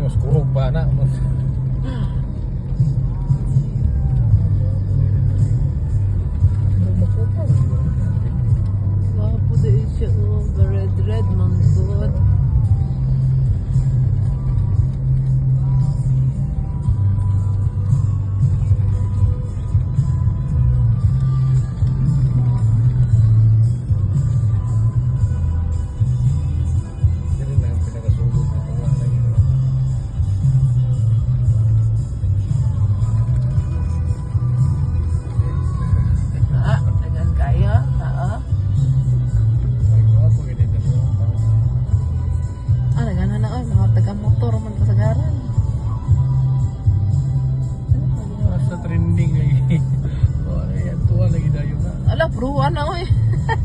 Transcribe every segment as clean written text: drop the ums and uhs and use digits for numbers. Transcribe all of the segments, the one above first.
mas kurog pa na. Wapo din siya, oh. Red manggod. Ala, pruan na oy.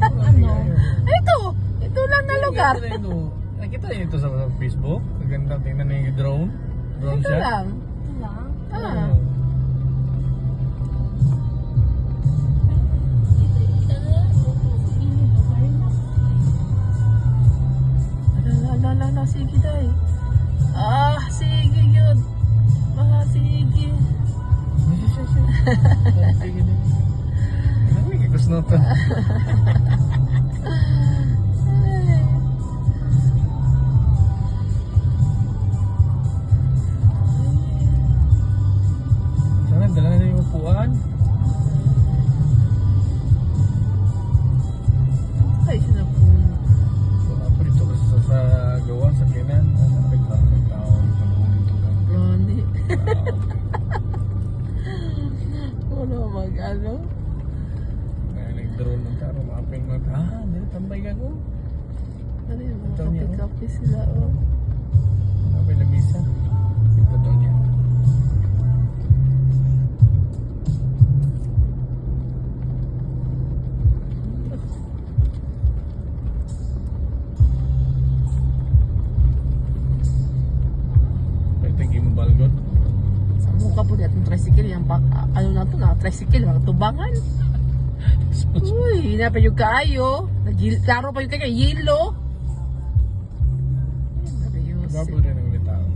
Ano? Ito lang na lugar. Nakita niyo ito sa Facebook? Maganda tingnan niyo yung drone. Drone Ito shot. lang. Ah. Ala, sige day. Sige yun. Sige. Sige din. Gusto na ito. Sana dala na yung upuan. Ay, sila po. Wala po dito kasi sa gawa, sa kinan. Nagkakang tao. Dito ka. Ronnie. Wala mag-ano. Drone ng taro, maaping mga dito tambay ka ko. Ano yung mga kape-kape sila, oh. Maaping lamisa. Ito daw niya. Pwede gimbal god. Sa mukha po dito ng tricycle, yung ano na ito na, tricycle, mga tubangan. Uy, na pa yung kaayo. Klaro pa yung kayo, yelo. Bago rin ang ulit tao.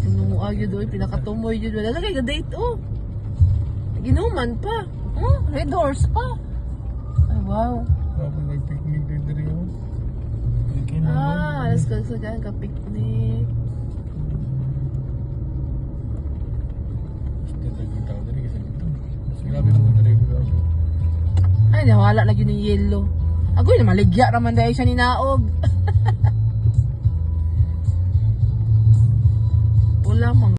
Tunong ayo doon, pinakatumoy yun. Wala lagay ka date, oh. Ginuman pa. Oh, red horse pa. Ay, wow. Bago mag-picnic din rin yun. Alas ka dyan, ka-picnic. Grabe mo dali ko. Ay, nawala lagi ng yelo. Ako yun, maligya naman dahil siya ninaog. Wala mang